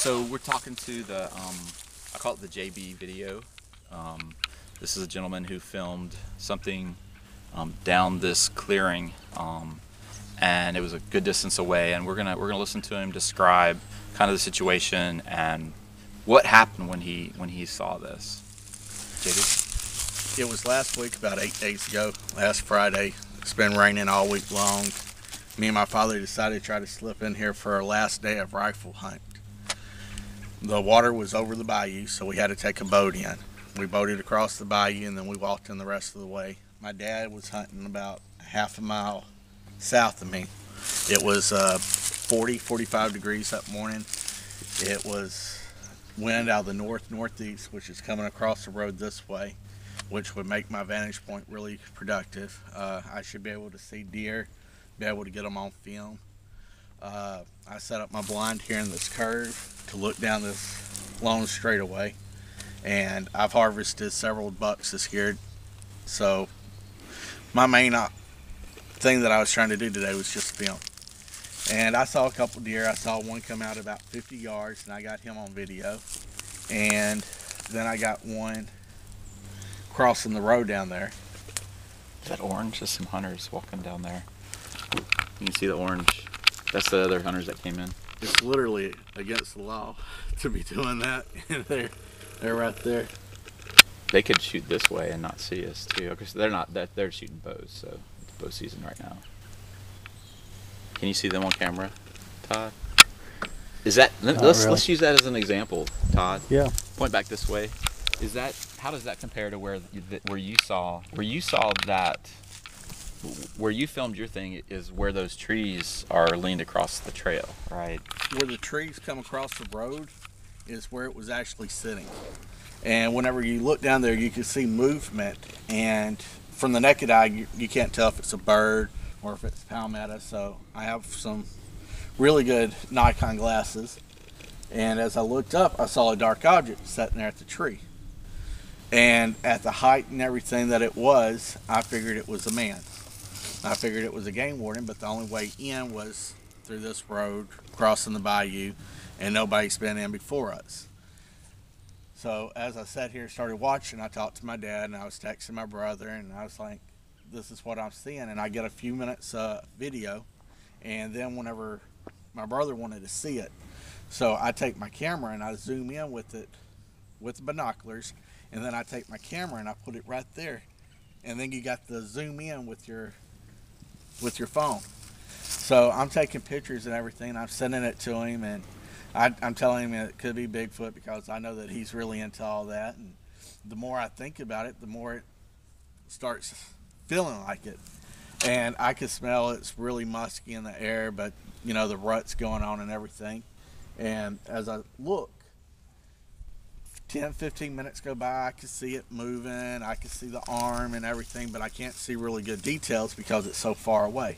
So we're talking to the, I call it the JB video. This is a gentleman who filmed something down this clearing, and it was a good distance away. And we're gonna listen to him describe kind of the situation and what happened when he saw this. JB? It was last week, about 8 days ago, last Friday. It's been raining all week long. Me and my father decided to try to slip in here for our last day of rifle hunt. The water was over the bayou, so we had to take a boat in. We boated across the bayou and then we walked in the rest of the way. My dad was hunting about half a mile south of me. It was 45 degrees that morning. It was wind out of the northeast, which is coming across the road this way, which would make my vantage point really productive. I should be able to see deer, be able to get them on film. I set up my blind here in this curve to look down this long straightaway, and I've harvested several bucks this year. So my main thing that I was trying to do today was just film. And I saw a couple deer. I saw one come out about 50 yards, and I got him on video. And then I got one crossing the road down there. Is that orange? Just some hunters walking down there. You can see the orange. That's the other hunters that came in. It's literally against the law to be doing that. They're right there. They could shoot this way and not see us too, because they're shooting bows, so it's bow season right now. Can you see them on camera, Todd? Is that let's use that as an example, Todd. Yeah. Point back this way. Is that, how does that compare to where you saw that? Where you filmed your thing is where those trees are leaned across the trail, right? Where the trees come across the road is where it was actually sitting. And whenever you look down there, you can see movement. And from the naked eye, you can't tell if it's a bird or if it's palmetto. So I have some really good Nikon glasses. And as I looked up, I saw a dark object sitting there at the tree. And at the height and everything that it was, I figured it was a man. I figured it was a game warden, but the only way in was through this road, crossing the bayou, and nobody's been in before us. So as I sat here and started watching, I talked to my dad, and I was texting my brother, and I was like, this is what I'm seeing. And I get a few minutes video, and then whenever my brother wanted to see it, so I take my camera and I zoom in with it with the binoculars, and then I take my camera and I put it right there, and then you got the zoom in with your phone. So I'm taking pictures and everything. I'm sending it to him, and I'm telling him it could be Bigfoot because I know that he's really into all that. And the more I think about it, the more it starts feeling like it. And I can smell it's really musky in the air, but you know, the rut's going on and everything. And as I look, 10-15 minutes go by, I can see it moving, I can see the arm and everything, but I can't see really good details because it's so far away.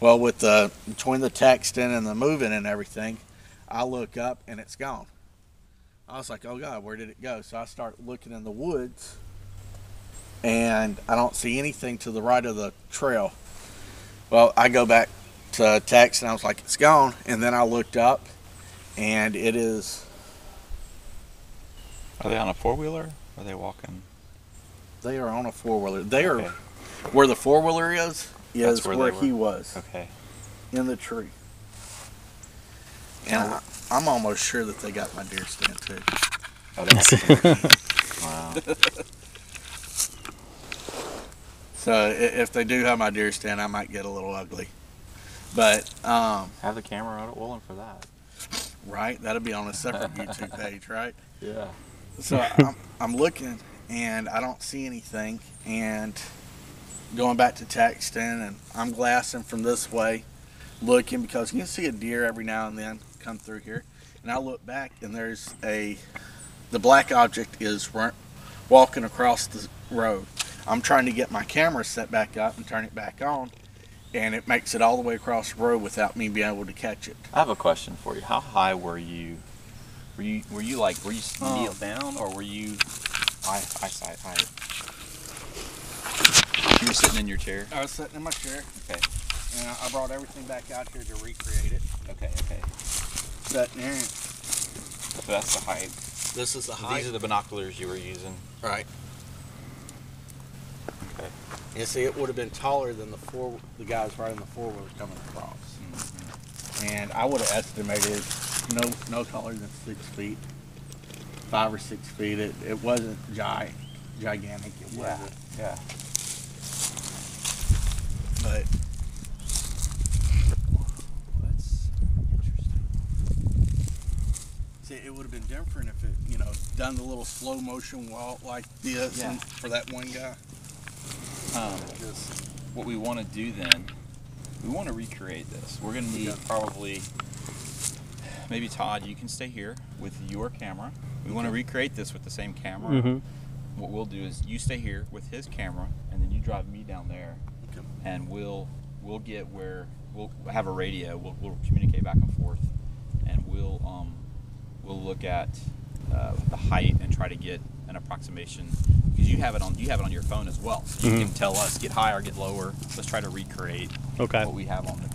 Well, with between the texting and the moving and everything, I look up and it's gone. I was like, oh God, where did it go? So I start looking in the woods, and I don't see anything to the right of the trail. Well, I go back to text and I was like, it's gone. And then I looked up, and it is. Are they on a four-wheeler? Or are they walking? They are on a four-wheeler. They are where the four-wheeler is where he was. Okay. In the tree. And I'm almost sure that they got my deer stand too. Oh, they wow. So if they do have my deer stand, I might get a little ugly. But have the camera rolling for that. Right? That'll be on a separate YouTube page, right? Yeah. So I'm looking, and I don't see anything, and going back to texting, and I'm glassing from this way, looking, because you can see a deer every now and then come through here. And I look back, and there's the black object is walking across the road. I'm trying to get my camera set back up and turn it back on, and it makes it all the way across the road without me being able to catch it. I have a question for you. How high were you? Were you kneel down, or were you eyesight height? You were sitting in your chair? I was sitting in my chair. Okay. And I brought everything back out here to recreate it. Okay. Sitting there. So that's the height. This is the So height. these are the binoculars you were using. Right. Okay. And see, it would have been taller than the guys riding the four-wheeler coming across. Mm-hmm. And I would have estimated no taller than 6 feet, 5 or 6 feet. It wasn't gigantic. It wasn't. Yeah. But That's interesting. see, it would have been different if it, done the little slow motion walk like this Yeah. and for that one guy. Just What we want to do then, we want to recreate this. We're going to need probably, maybe Todd, you can stay here with your camera. We want to recreate this with the same camera. Mm-hmm. What we'll do is you stay here with his camera, and then you drive me down there, Okay. and we'll get where we'll have a radio. We'll communicate back and forth, and we'll look at the height and try to get an approximation, because you have it on your phone as well, so you can tell us get higher, get lower. Let's try to recreate Okay. what we have on the